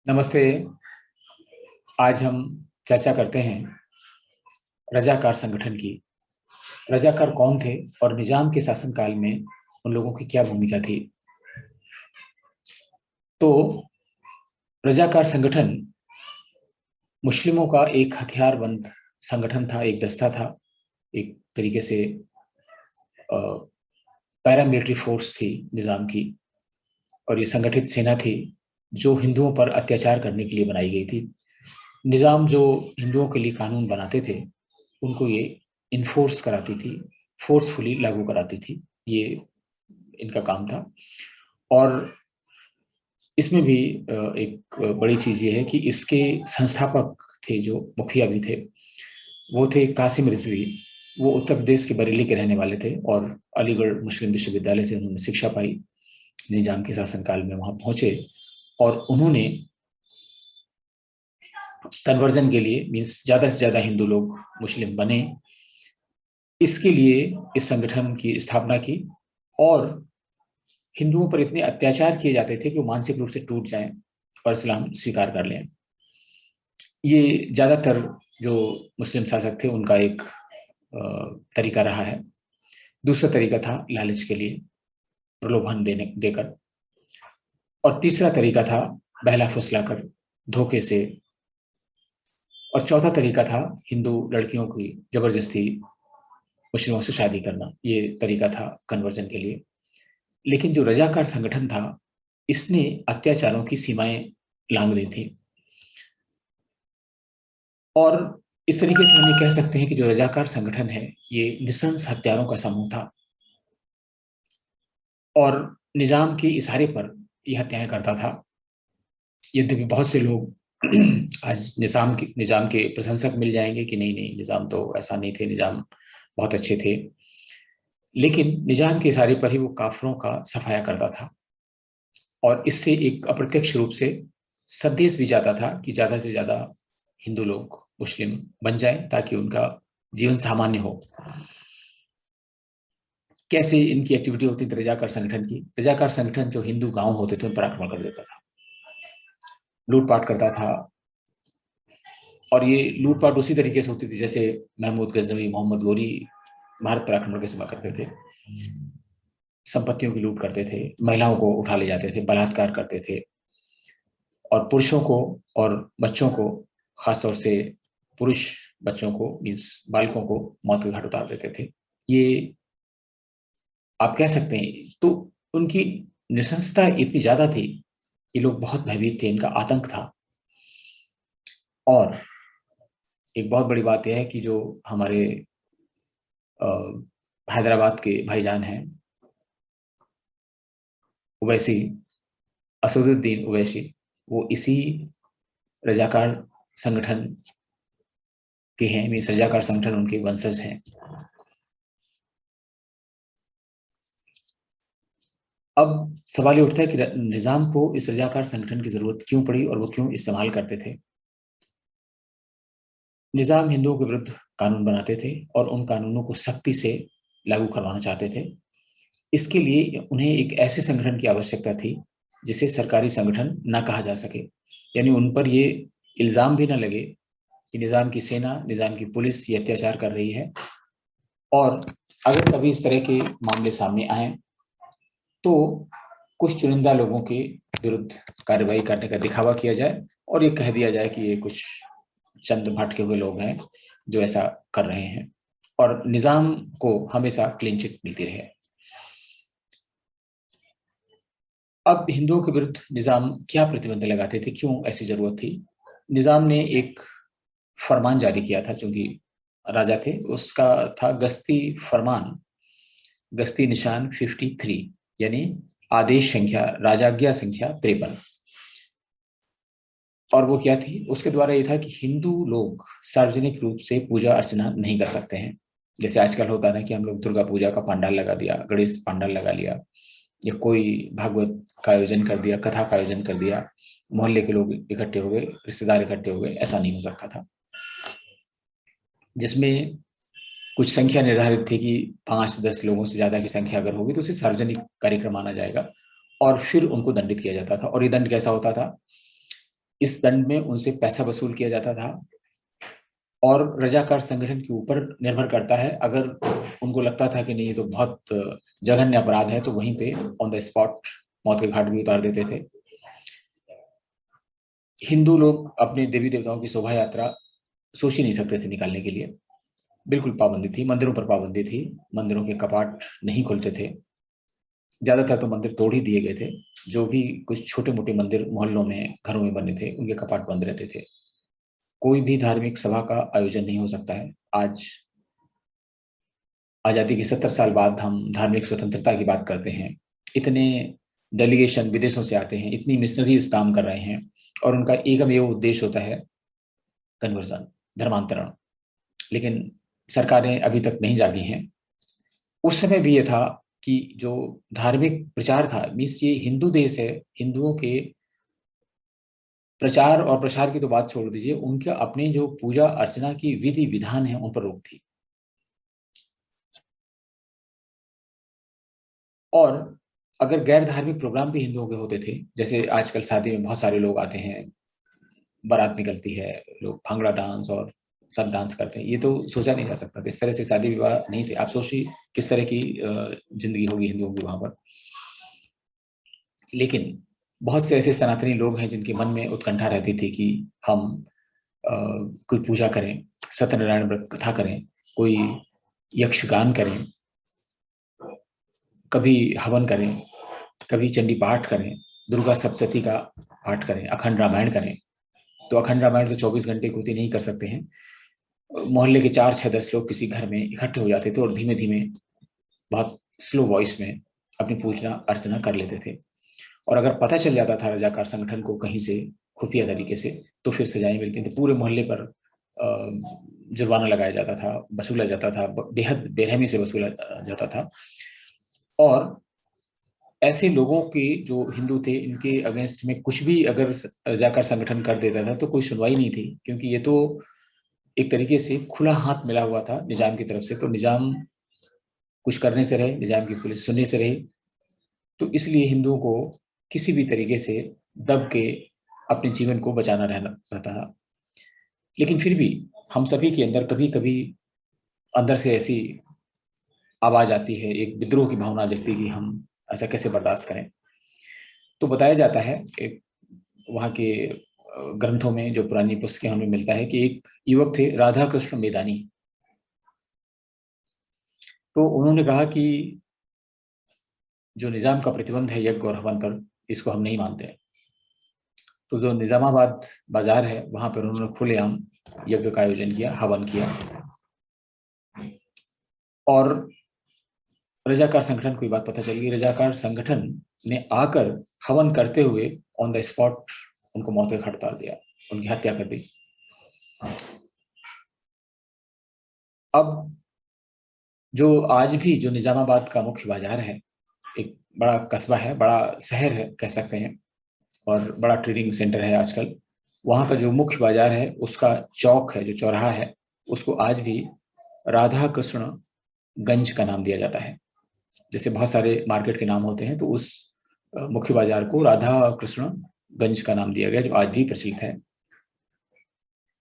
नमस्ते। आज हम चर्चा करते हैं रजाकार संगठन की। रजाकार कौन थे और निजाम के शासनकाल में उन लोगों की क्या भूमिका थी। तो रजाकार संगठन मुस्लिमों का एक हथियारबंद संगठन था, एक दस्ता था, एक तरीके से पैरामिलिट्री फोर्स थी निजाम की। और ये संगठित सेना थी जो हिंदुओं पर अत्याचार करने के लिए बनाई गई थी। निजाम जो हिंदुओं के लिए कानून बनाते थे उनको ये इन्फोर्स कराती थी, फोर्सफुली लागू कराती थी। ये इनका काम था। और इसमें भी एक बड़ी चीज ये है कि इसके संस्थापक थे, जो मुखिया भी थे, वो थे कासिम रिजवी। वो उत्तर प्रदेश के बरेली के रहने वाले थे और अलीगढ़ मुस्लिम विश्वविद्यालय से उन्होंने शिक्षा पाई। निजाम के शासनकाल में वहां पहुंचे और उन्होंने कन्वर्जन के लिए, मीन्स ज्यादा से ज्यादा हिंदू लोग मुस्लिम बने, इसके लिए इस संगठन की स्थापना की। और हिंदुओं पर इतने अत्याचार किए जाते थे कि वो मानसिक रूप से टूट जाएं और इस्लाम स्वीकार कर लें। ये ज्यादातर जो मुस्लिम शासक थे उनका एक तरीका रहा है। दूसरा तरीका था लालच के लिए प्रलोभन देकर। और तीसरा तरीका था बहला फुसलाकर, धोखे से। और चौथा तरीका था हिंदू लड़कियों की जबरदस्ती मुस्लिमों से शादी करना। ये तरीका था कन्वर्जन के लिए। लेकिन जो रजाकार संगठन था, इसने अत्याचारों की सीमाएं लांघ दी थी। और इस तरीके से हम ये कह सकते हैं कि जो रजाकार संगठन है ये निशंस हत्यारों का समूह था और निजाम के इशारे पर यह हत्याएं करता था। यद्यपि बहुत से लोग आज निजाम के प्रशंसक मिल जाएंगे कि नहीं नहीं, निजाम तो ऐसा नहीं थे, निजाम बहुत अच्छे थे। लेकिन निजाम के इशारे पर ही वो काफिरों का सफाया करता था। और इससे एक अप्रत्यक्ष रूप से संदेश भी जाता था कि ज्यादा से ज्यादा हिंदू लोग मुस्लिम बन जाएं ताकि उनका जीवन सामान्य हो। कैसे इनकी एक्टिविटी होती थी रजाकार संगठन की? रजाकार संगठन जो हिंदू गांव होते थे उन पर आक्रमण कर देता था, लूटपाट करता था। और ये लूटपाट उसी तरीके से होती थी जैसे महमूद गजनवी, मोहम्मद गोरी भारत पर आक्रमण के समय करते थे। संपत्तियों की लूट करते थे, महिलाओं को उठा ले जाते थे, बलात्कार करते थे। और पुरुषों को और बच्चों को, खासतौर से पुरुष बच्चों को, मीन्स बालकों को मौत के घाट उतार देते थे। ये आप कह सकते हैं। तो उनकी नृशंसता इतनी ज्यादा थी, ये लोग बहुत भयभीत थे, इनका आतंक था। और एक बहुत बड़ी बात यह है कि जो हमारे हैदराबाद के भाईजान हैं ओवैसी, असदुद्दीन ओवैसी, वो इसी रजाकार संगठन के हैं। मीन्स रजाकार संगठन उनके वंशज हैं। अब सवाल ये उठता है कि निजाम को इस रजाकार संगठन की जरूरत क्यों पड़ी और वो क्यों इस्तेमाल करते थे। निजाम हिंदुओं के विरुद्ध कानून बनाते थे और उन कानूनों को सख्ती से लागू करवाना चाहते थे। इसके लिए उन्हें एक ऐसे संगठन की आवश्यकता थी जिसे सरकारी संगठन ना कहा जा सके, यानी उन पर ये इल्जाम भी ना लगे कि निजाम की सेना, निजाम की पुलिस ये अत्याचार कर रही है। और अगर कभी इस तरह के मामले सामने आए तो कुछ चुनिंदा लोगों के विरुद्ध कार्रवाई करने का दिखावा किया जाए और ये कह दिया जाए कि ये कुछ चंद भटके हुए लोग हैं जो ऐसा कर रहे हैं, और निजाम को हमेशा क्लीन चिट मिलती रहे। अब हिंदुओं के विरुद्ध निजाम क्या प्रतिबंध लगाते थे, क्यों ऐसी जरूरत थी? निजाम ने एक फरमान जारी किया था, चूंकि राजा थे, उसका था गश्ती फरमान, गश्ती निशान 53, यानी आदेश संख्या, राजाज्ञा संख्या 53। और वो क्या थी? उसके द्वारा ये था कि हिंदू लोग सार्वजनिक रूप से पूजा अर्चना नहीं कर सकते हैं। जैसे आजकल होता है ना कि हम लोग दुर्गा पूजा का पंडाल लगा दिया, गणेश पंडाल लगा लिया, या कोई भागवत का आयोजन कर दिया, कथा का आयोजन कर दिया, मोहल्ले के लोग इकट्ठे हो गए, रिश्तेदार इकट्ठे हो गए, ऐसा नहीं हो सकता था। जिसमें कुछ संख्या निर्धारित थी कि 5-10 लोगों से ज्यादा की संख्या अगर होगी तो उसे सार्वजनिक कार्यक्रम माना जाएगा और फिर उनको दंडित किया जाता था। और ये दंड कैसा होता था? इस दंड में उनसे पैसा वसूल किया जाता था और रजाकार संगठन के ऊपर निर्भर करता है। अगर उनको लगता था कि नहीं ये तो बहुत जघन्य अपराध है तो वहीं पे ऑन द स्पॉट मौत के घाट भी उतार देते थे। हिंदू लोग अपने देवी देवताओं की शोभा यात्रा सोच ही नहीं सकते थे निकालने के लिए, बिल्कुल पाबंदी थी, मंदिरों पर पाबंदी थी, मंदिरों के कपाट नहीं खुलते थे, ज्यादातर तो मंदिर तोड़ ही दिए गए थे। जो भी कुछ छोटे मोटे मंदिर मोहल्लों में घरों में बने थे उनके कपाट बंद रहते थे। कोई भी धार्मिक सभा का आयोजन नहीं हो सकता है। आज आजादी के 70 साल बाद हम धार्मिक स्वतंत्रता की बात करते हैं, इतने डेलीगेशन विदेशों से आते हैं, इतनी मिशनरीज काम कर रहे हैं और उनका एकमेव उद्देश्य होता है कन्वर्जन, धर्मांतरण। लेकिन सरकारें अभी तक नहीं जागी हैं। उस समय भी ये था कि जो धार्मिक प्रचार था, मीन्स ये हिंदू देश है, हिंदुओं के प्रचार और प्रसार की तो बात छोड़ दीजिए, उनके अपने जो पूजा अर्चना की विधि विधान है उन पर रोक थी। और अगर गैर धार्मिक प्रोग्राम भी हिंदुओं के होते थे, जैसे आजकल शादी में बहुत सारे लोग आते हैं, बारात निकलती है, लोग भांगड़ा डांस और सब डांस करते हैं, ये तो सोचा नहीं जा सकता था। इस तरह से शादी विवाह नहीं थे। आप सोचिए किस तरह की जिंदगी होगी हिंदुओं की वहां पर। लेकिन बहुत से ऐसे सनातनी लोग हैं जिनके मन में उत्कंठा रहती थी कि हम कोई पूजा करें, सत्यनारायण व्रत कथा करें, कोई यक्षगान करें, कभी हवन करें, कभी चंडी पाठ करें, दुर्गा सप्तशती का पाठ करें, अखंड रामायण करें। तो अखंड रामायण तो 24 घंटे पूर्ति नहीं कर सकते हैं। मोहल्ले के 4 6 10 लोग किसी घर में इकट्ठे हो जाते थे और धीमे धीमे बहुत स्लो वॉइस में अपनी पूजना अर्चना कर लेते थे। और अगर पता चल जाता था रजाकार संगठन को कहीं से खुफिया तरीके से, तो फिर सजाएं मिलती थी। पूरे मोहल्ले पर जुर्माना लगाया जाता था, वसूला जाता था, बेहद बेरहमी से वसूला जाता था। और ऐसे लोगों के जो हिंदू थे इनके अगेंस्ट में कुछ भी अगर रजाकार संगठन कर देता था तो कोई सुनवाई नहीं थी, क्योंकि ये तो एक तरीके से खुला हाथ मिला हुआ था निजाम की तरफ से। तो निजाम कुछ करने से रहे, निजाम की पुलिस सुनने से रही। तो इसलिए हिंदुओं को किसी भी तरीके से दब के अपने जीवन को बचाना रहना रहता था। लेकिन फिर भी हम सभी के अंदर कभी कभी अंदर से ऐसी आवाज आती है, एक विद्रोह की भावना जगती है कि हम ऐसा कैसे बर्दाश्त करें। तो बताया जाता है, एक वहाँ के ग्रंथों में, जो पुरानी पुस्तकें हमें मिलता है, कि एक युवक थे राधा कृष्ण मेदानी। तो उन्होंने कहा कि जो निजाम का प्रतिबंध है यज्ञ और हवन पर, इसको हम नहीं मानते। तो जो निजामाबाद बाजार है वहां पर उन्होंने खुलेआम यज्ञ का आयोजन किया, हवन किया। और रजाकार संगठन को ये बात पता चली। रजाकार संगठन ने आकर हवन करते हुए ऑन द स्पॉट उनको मौत के घाट उतार दिया, उनकी हत्या कर दी। अब जो आज भी जो निजामाबाद का मुख्य बाजार है, एक बड़ा कस्बा है, बड़ा शहर है कह सकते हैं, और बड़ा ट्रेडिंग सेंटर है आजकल। वहां का जो मुख्य बाजार है उसका चौक है, जो चौराहा है, उसको आज भी राधा कृष्ण गंज का नाम दिया जाता है। जैसे बहुत सारे मार्केट के नाम होते हैं, तो उस मुख्य बाजार को राधा कृष्ण गंज का नाम दिया गया, जो आज भी प्रचलित है।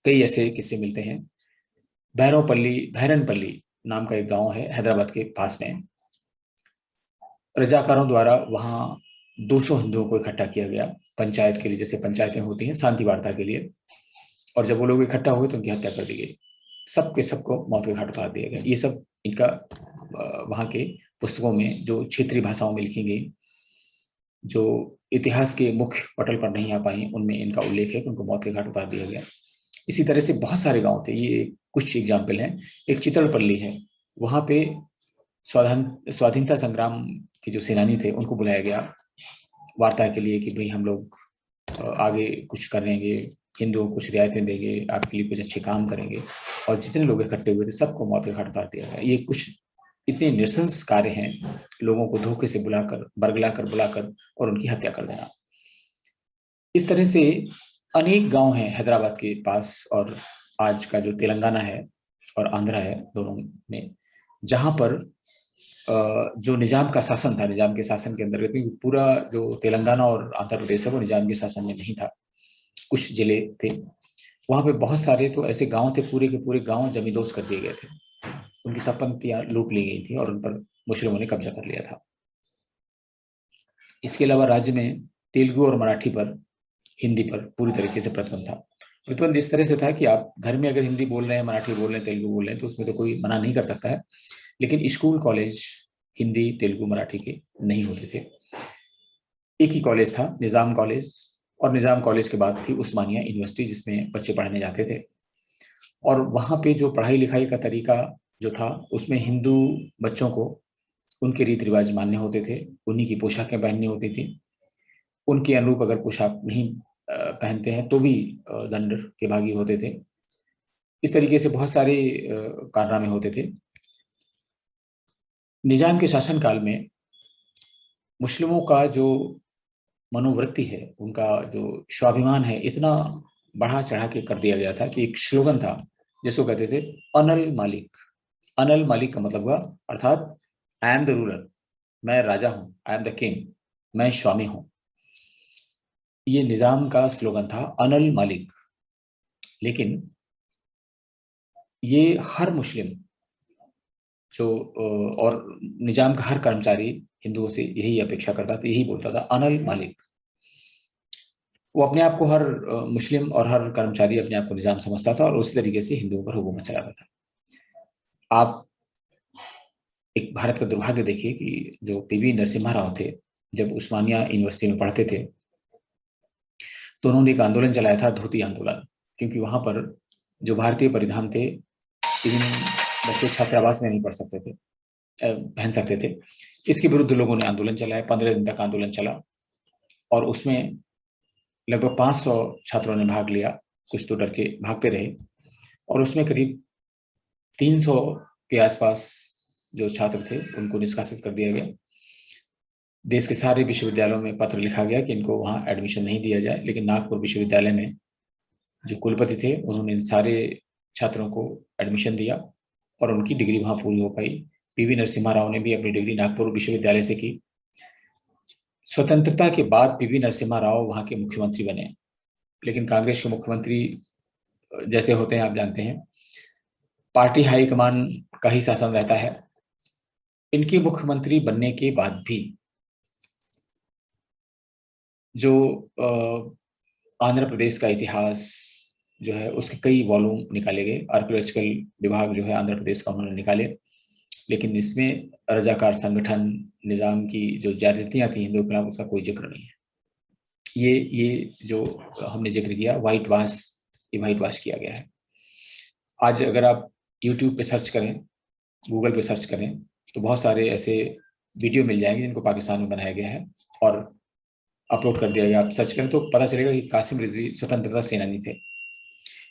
कई ऐसे किस्से मिलते हैं। भैरनपल्ली नाम का एक गांव है हैदराबाद के पास में। रजाकारों द्वारा वहां 200 हिंदुओं को इकट्ठा किया गया पंचायत के लिए, जैसे पंचायतें होती हैं शांति वार्ता के लिए। और जब वो लोग इकट्ठा हुए तो उनकी हत्या कर दी गई। सबके सबको मौत के घाट उतार दिया गया। ये सब इनका वहां के पुस्तकों में, जो क्षेत्रीय भाषाओं में लिखी गई, जो इतिहास के मुख्य पटल पर नहीं आ पाई, उनमें इनका उल्लेख है कि उनको मौत के घाट उतार दिया गया। इसी तरह से बहुत सारे गांव थे, ये कुछ एग्जाम्पल हैं। एक चितड़पल्ली है, वहां पे स्वाधीनता संग्राम के जो सेनानी थे उनको बुलाया गया वार्ता के लिए कि भाई हम लोग आगे कुछ करेंगे, हिंदुओं को कुछ रियायतें देंगे, आपके लिए कुछ अच्छे काम करेंगे। और जितने लोग इकट्ठे हुए थे सबको मौत के घाट उतार दिया गया। ये कुछ इतने नृशंस कार्य हैं, लोगों को धोखे से बुलाकर, बरगलाकर बुलाकर और उनकी हत्या कर देना। इस तरह से अनेक गांव हैं हैदराबाद के पास और आज का जो तेलंगाना है और आंध्रा है, दोनों में, जहां पर जो निजाम का शासन था, निजाम के शासन के अंतर्गत, पूरा जो तेलंगाना और आंध्र प्रदेश है वो निजाम के शासन में नहीं था। कुछ जिले थे, वहां पे बहुत सारे तो ऐसे गांव थे, पूरे के पूरे गांव जमींदोज कर दिए गए थे, उनकी संपत्तियां लूट ली गई थी और उन पर मुस्लिमों ने कब्जा कर लिया था। इसके अलावा राज्य में तेलुगु और मराठी पर, हिंदी पर पूरी तरीके से प्रतिबंध था। प्रतिबंध इस तरह से था कि आप घर में अगर हिंदी बोल रहे हैं, मराठी बोल रहे हैं, तेलुगु बोल रहे हैं, तो उसमें तो कोई मना नहीं कर सकता है, लेकिन स्कूल कॉलेज हिंदी तेलुगु मराठी के नहीं होते थे। एक ही कॉलेज था, निजाम कॉलेज, और निजाम कॉलेज के बाद थी उस्मानिया यूनिवर्सिटी, जिसमें बच्चे पढ़ने जाते थे। और वहां पे जो पढ़ाई लिखाई का तरीका जो था, उसमें हिंदू बच्चों को उनके रीति रिवाज मानने होते थे, उन्हीं की पोशाकें पहननी होती थी, उनके अनुरूप अगर पोशाक नहीं पहनते हैं तो भी दंड के भागी होते थे। इस तरीके से बहुत सारे कारनामे होते थे। निजाम के शासनकाल में मुस्लिमों का जो मनोवृत्ति है, उनका जो स्वाभिमान है, इतना बढ़ा चढ़ा के कर दिया गया था कि एक स्लोगन था जिसको कहते थे अनल मालिक। अनल मालिक का मतलब हुआ, अर्थात आई एम द रूलर, मैं राजा हूं, आई एम द किंग, मैं स्वामी हूं। ये निजाम का स्लोगन था, अनल मालिक। लेकिन ये हर मुस्लिम जो और निजाम का हर कर्मचारी हिंदुओं से यही अपेक्षा करता था, यही बोलता था, अनल मालिक। वो अपने आप को, हर मुस्लिम और हर कर्मचारी अपने आप को निजाम समझता था और उसी तरीके से हिंदुओं पर हुकूमत चलाता था। आप एक भारत का दुर्भाग्य देखिए कि जो पीवी नरसिम्हा राव थे, जब उस्मानिया यूनिवर्सिटी में पढ़ते थे तो उन्होंने एक आंदोलन चलाया था, धोती आंदोलन, क्योंकि वहां पर जो भारतीय परिधान थे, इन बच्चे छात्रावास में नहीं पढ़ सकते थे, पहन सकते थे। इसके विरुद्ध लोगों ने आंदोलन चलाया, 15 दिन तक आंदोलन चला और उसमें लगभग 500 छात्रों ने भाग लिया। कुछ तो डर के भागते रहे और उसमें करीब 300 के आसपास जो छात्र थे उनको निष्कासित कर दिया गया। देश के सारे विश्वविद्यालयों में पत्र लिखा गया कि इनको वहां एडमिशन नहीं दिया जाए, लेकिन नागपुर विश्वविद्यालय में जो कुलपति थे उन्होंने इन सारे छात्रों को एडमिशन दिया और उनकी डिग्री वहां पूरी हो पाई। पीवी नरसिम्हा राव ने भी अपनी डिग्री नागपुर विश्वविद्यालय से की। स्वतंत्रता के बाद पीवी नरसिम्हा राव वहां के मुख्यमंत्री बने, लेकिन कांग्रेस के मुख्यमंत्री जैसे होते हैं आप जानते हैं, पार्टी हाईकमान का ही शासन रहता है। इनके मुख्यमंत्री बनने के बाद भी जो आंध्र प्रदेश का इतिहास जो है उसके कई वॉल्यूम निकाले गए, आर्कियोलॉजिकल विभाग जो है आंध्र प्रदेश का उन्होंने निकाले, लेकिन इसमें रजाकार संगठन, निजाम की जो ज्यादतियां थी हिंदुओं के खिलाफ, उसका कोई जिक्र नहीं है। ये जो हमने जिक्र किया व्हाइट वाश, ये व्हाइट वाश किया गया है। आज अगर आप यूट्यूब पे सर्च करें, गूगल पे सर्च करें, तो बहुत सारे ऐसे वीडियो मिल जाएंगे जिनको पाकिस्तान में बनाया गया है और अपलोड कर दिया गया। आप सर्च करें तो पता चलेगा कि कासिम रिजवी स्वतंत्रता सेनानी थे।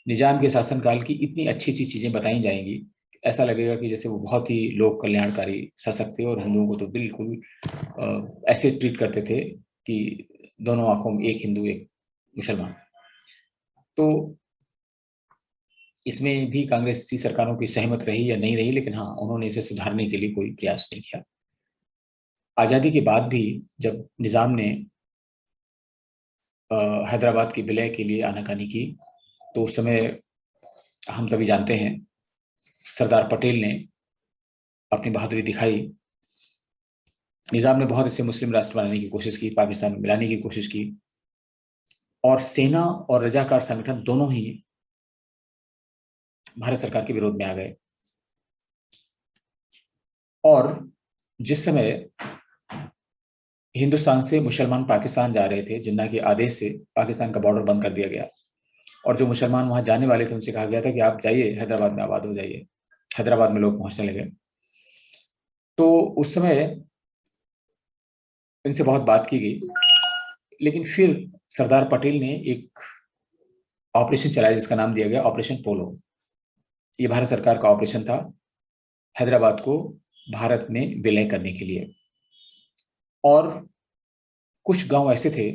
निजाम के शासनकाल की इतनी अच्छी अच्छी चीजें बताई जाएंगी, ऐसा लगेगा कि जैसे वो बहुत ही लोक कल्याणकारी शासक थे और हिंदुओं को तो बिल्कुल ऐसे ट्रीट करते थे कि दोनों आंखों में एक हिंदू एक मुसलमान। तो इसमें भी कांग्रेसी सरकारों की सहमत रही या नहीं रही, लेकिन हाँ, उन्होंने इसे सुधारने के लिए कोई प्रयास नहीं किया। आजादी के बाद भी जब निजाम ने हैदराबाद के विलय के लिए आनाकानी की, तो उस समय हम सभी जानते हैं सरदार पटेल ने अपनी बहादुरी दिखाई। निजाम ने बहुत इसे मुस्लिम राष्ट्र बनाने की कोशिश की, पाकिस्तान में मिलाने की कोशिश की, और सेना और रजाकार संगठन दोनों ही भारत सरकार के विरोध में आ गए। और जिस समय हिंदुस्तान से मुसलमान पाकिस्तान जा रहे थे, जिन्ना के आदेश से पाकिस्तान का बॉर्डर बंद कर दिया गया और जो मुसलमान वहां जाने वाले थे उनसे कहा गया था कि आप जाइए, हैदराबाद में आबाद हो जाइए। हैदराबाद में लोग पहुंचने लगे। तो उस समय इनसे बहुत बात की गई, लेकिन फिर सरदार पटेल ने एक ऑपरेशन चलाया जिसका नाम दिया गया ऑपरेशन पोलो। ये भारत सरकार का ऑपरेशन था हैदराबाद को भारत में विलय करने के लिए। और कुछ गांव ऐसे थे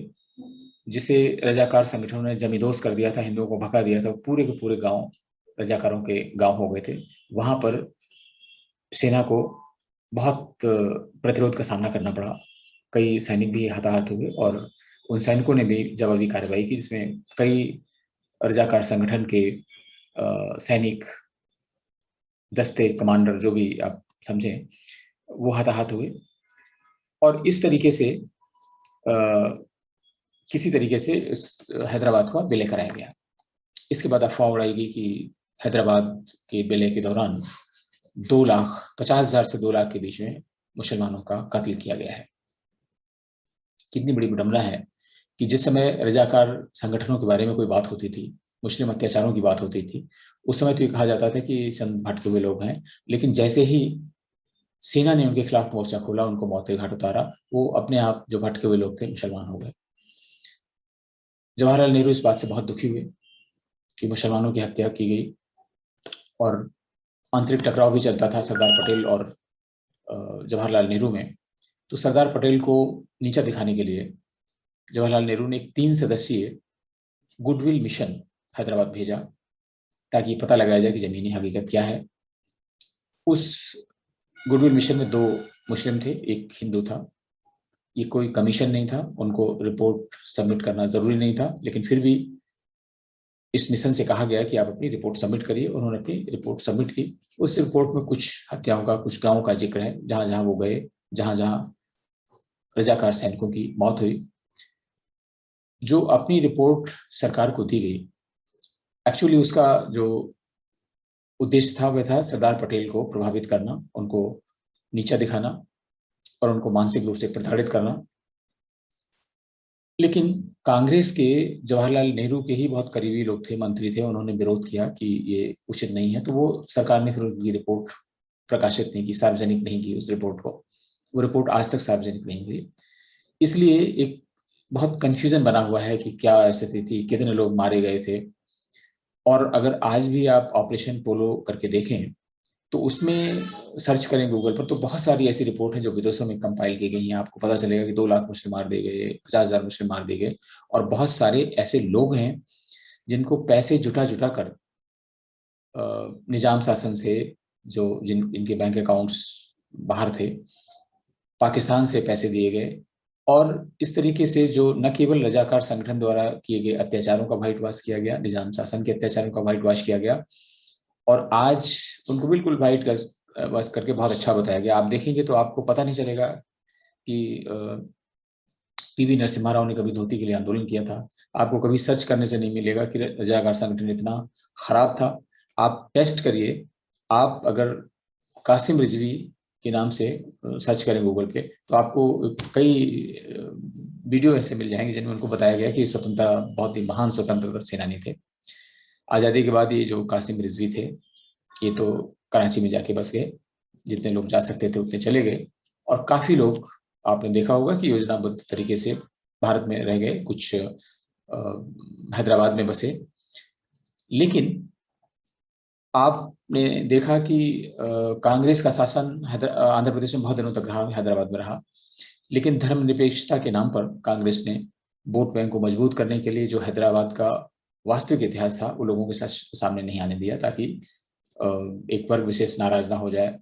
जिसे रजाकार संगठनों ने जमींदोज कर दिया था, हिंदुओं को भगा दिया था, पूरे के पूरे गांव रजाकारों के गांव हो गए थे। वहां पर सेना को बहुत प्रतिरोध का सामना करना पड़ा, कई सैनिक भी हताहत हुए और उन सैनिकों ने भी जवाबी कार्रवाई की, जिसमें कई रजाकार संगठन के सैनिक, दस्ते, कमांडर, जो भी आप समझें, वो हताहत हुए। और इस तरीके से किसी तरीके से हैदराबाद को विलय कराया गया। इसके बाद अफवाह उड़ाई गई कि हैदराबाद के विलय के दौरान 2,50,000 से 2 लाख के बीच में मुसलमानों का कत्ल किया गया है। कितनी बड़ी विडंबना है कि जिस समय रजाकार संगठनों के बारे में कोई बात होती थी, मुस्लिम अत्याचारों की बात होती थी, उस समय तो ये कहा जाता था कि चंद भटके हुए लोग हैं, लेकिन जैसे ही सेना ने उनके खिलाफ मोर्चा खोला, उनको मौत के घाट उतारा, वो अपने आप जो भटके हुए लोग थे मुसलमान हो गए। जवाहरलाल नेहरू इस बात से बहुत दुखी हुए कि मुसलमानों की हत्या की गई, और आंतरिक टकराव भी चलता था सरदार पटेल और जवाहरलाल नेहरू में। तो सरदार पटेल को नीचा दिखाने के लिए जवाहरलाल नेहरू ने एक 3 सदस्यीय गुडविल मिशन हैदराबाद भेजा, ताकि पता लगाया जाए कि जमीनी हकीकत क्या है। उस गुडविल मिशन में 2 मुस्लिम थे, एक हिंदू था। ये कोई कमीशन नहीं था, उनको रिपोर्ट सबमिट करना जरूरी नहीं था, लेकिन फिर भी इस मिशन से कहा गया कि आप अपनी रिपोर्ट सबमिट करिए। उन्होंने अपनी रिपोर्ट सबमिट की। उस रिपोर्ट में कुछ हत्याओं का, कुछ गांवों का जिक्र है जहां जहां वो गए, जहां जहां रजाकार सैनिकों की मौत हुई। जो अपनी रिपोर्ट सरकार को दी गई, एक्चुअली उसका जो उद्देश्य था वह था सरदार पटेल को प्रभावित करना, उनको नीचा दिखाना और उनको मानसिक रूप से प्रताड़ित करना। लेकिन कांग्रेस के जवाहरलाल नेहरू के ही बहुत करीबी लोग थे, मंत्री थे, उन्होंने विरोध किया कि ये उचित नहीं है। तो वो सरकार ने फिर उनकी रिपोर्ट प्रकाशित नहीं की, सार्वजनिक नहीं की उस रिपोर्ट को। वो रिपोर्ट आज तक सार्वजनिक नहीं हुई। इसलिए एक बहुत कंफ्यूजन बना हुआ है कि क्या स्थिति थी, कितने लोग मारे गए थे। और अगर आज भी आप ऑपरेशन पोलो करके देखें, तो उसमें सर्च करें गूगल पर, तो बहुत सारी ऐसी रिपोर्ट है जो विदेशों में कंपाइल की गई हैं। आपको पता चलेगा कि 2 लाख मुस्लिम मार दिए गए, 50,000 मुस्लिम मार दिए गए। और बहुत सारे ऐसे लोग हैं जिनको पैसे जुटा जुटा कर निजाम शासन से, जो जिनके बैंक अकाउंट्स बाहर थे, पाकिस्तान से पैसे दिए गए। और इस तरीके से जो न केवल रजाकार संगठन द्वारा किए गए अत्याचारों का व्हाइट वॉश किया गया, निजाम शासन के अत्याचारों का व्हाइट वॉश किया गया, और आज उनको बिल्कुल व्हाइट कर बस करके बहुत अच्छा बताया गया। आप देखेंगे तो आपको पता नहीं चलेगा कि पीवी नरसिम्हा राव ने कभी धोती के लिए आंदोलन किया था। आपको कभी सर्च करने से नहीं मिलेगा कि रजाकार संगठन इतना खराब था। आप टेस्ट करिए, आप अगर कासिम रिजवी के नाम से सर्च करें गूगल पे, तो आपको कई वीडियो ऐसे मिल जाएंगे जिनमें उनको बताया गया कि स्वतंत्रता, बहुत ही महान स्वतंत्रता सेनानी थे। आजादी के बाद ये जो कासिम रिजवी थे, ये तो कराची में जाके बस गए, जितने लोग जा सकते थे उतने चले गए। और काफी लोग, आपने देखा होगा कि योजनाबद्ध तरीके से भारत में रह गए, कुछ हैदराबाद में बसे। लेकिन आपने देखा कि कांग्रेस का शासन आंध्र प्रदेश में बहुत दिनों तक रहा, हैदराबाद में रहा। लेकिन धर्मनिरपेक्षता के नाम पर कांग्रेस ने वोट बैंक को मजबूत करने के लिए जो हैदराबाद का वास्तविक इतिहास था, वो लोगों के सामने नहीं आने दिया, ताकि एक वर्ग विशेष नाराज ना हो जाए।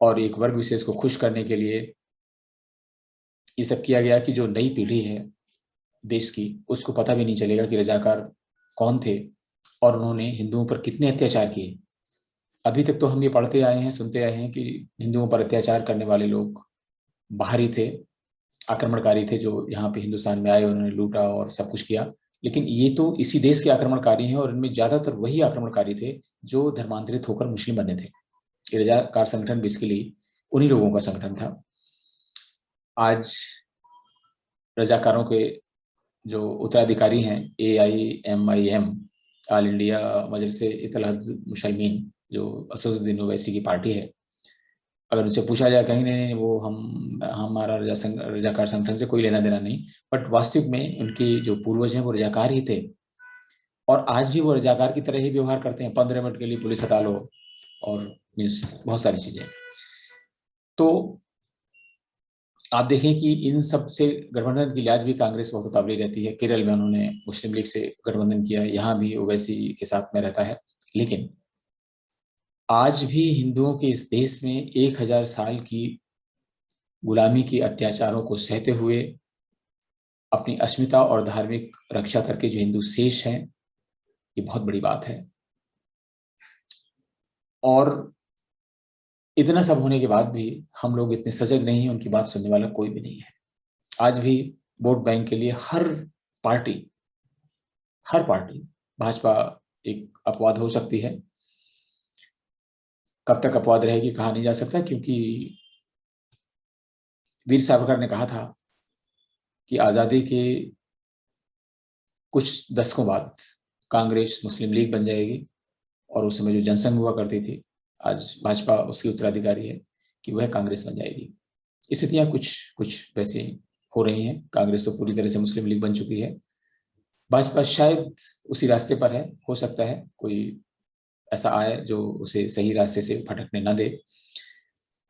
और एक वर्ग विशेष को खुश करने के लिए ये सब किया गया कि जो नई पीढ़ी है देश की, उसको पता भी नहीं चलेगा कि रजाकार कौन थे और उन्होंने हिंदुओं पर कितने अत्याचार किए। अभी तक तो हम ये पढ़ते आए हैं, सुनते आए हैं कि हिंदुओं पर अत्याचार करने वाले लोग बाहरी थे, आक्रमणकारी थे, जो यहाँ पे हिंदुस्तान में आए, उन्होंने लूटा और सब कुछ किया। लेकिन ये तो इसी देश के आक्रमणकारी हैं, और इनमें ज्यादातर वही आक्रमणकारी थे जो धर्मांतरित होकर मुस्लिम बने थे। रजाकार संगठन बेसिकली उन्हीं लोगों का संगठन था। आज रजाकारों के जो उत्तराधिकारी हैं, AIMIM, ऑल इंडिया मजलिस इत्तेहादुल मुसलमीन, जो असदुद्दीन ओवैसी की पार्टी है, अगर उनसे पूछा जाए, कहीं नहीं, नहीं, वो हमारा रजाकार संगठन से कोई लेना देना नहीं। बट वास्तविक में उनके जो पूर्वज हैं वो रजाकार ही थे, और आज भी वो रजाकार की तरह ही व्यवहार करते हैं। 15 मिनट के लिए पुलिस हटा लो, और मीन्स बहुत सारी चीजें। तो आप देखें कि इन सब से गठबंधन की लिहाज भी कांग्रेस बहुत उतावली रहती है। केरल में उन्होंने मुस्लिम लीग से गठबंधन किया, यहाँ भी ओवैसी के साथ में रहता है। लेकिन आज भी हिंदुओं के इस देश में 1000 साल की गुलामी के अत्याचारों को सहते हुए अपनी अस्मिता और धार्मिक रक्षा करके जो हिंदू शेष हैं, ये बहुत बड़ी बात है। और इतना सब होने के बाद भी हम लोग इतने सजग नहीं हैं, उनकी बात सुनने वाला कोई भी नहीं है। आज भी वोट बैंक के लिए पार्टी हर पार्टी, भाजपा एक अपवाद हो सकती है, कब तक अपवाद रहेगी कहा नहीं जा सकता, क्योंकि वीर सावरकर ने कहा था कि आजादी के कुछ दशकों बाद कांग्रेस मुस्लिम लीग बन जाएगी, और उस समय जो जनसंघ हुआ करती थी, आज भाजपा उसकी उत्तराधिकारी है कि वह कांग्रेस बन जाएगी। स्थितियां कुछ कुछ वैसे हो रही हैं। कांग्रेस तो पूरी तरह से मुस्लिम लीग बन चुकी है, भाजपा शायद उसी रास्ते पर है। हो सकता है कोई ऐसा आए जो उसे सही रास्ते से भटकने न दे,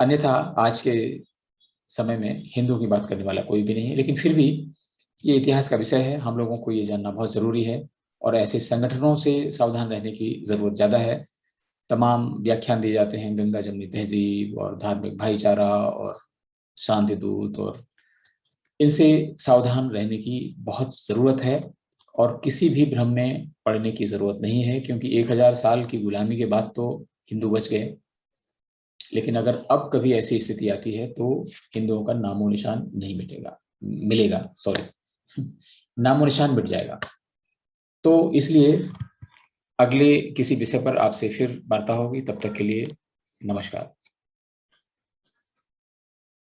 अन्यथा आज के समय में हिंदुओं की बात करने वाला कोई भी नहीं है। लेकिन फिर भी ये इतिहास का विषय है, हम लोगों को ये जानना बहुत जरूरी है, और ऐसे संगठनों से सावधान रहने की जरूरत ज्यादा है। तमाम व्याख्यान दिए जाते हैं, गंगा जमनी तहजीब और धार्मिक भाईचारा और शांति दूत, और इनसे सावधान रहने की बहुत जरूरत है, और किसी भी भ्रम में पड़ने की जरूरत नहीं है, क्योंकि 1000 साल की गुलामी के बाद तो हिंदू बच गए, लेकिन अगर अब कभी ऐसी स्थिति आती है तो हिंदुओं का नामो निशान नहीं मिलेगा, सॉरी, नामो निशान मिट जाएगा। तो इसलिए अगले किसी विषय पर आपसे फिर वार्ता होगी, तब तक के लिए नमस्कार।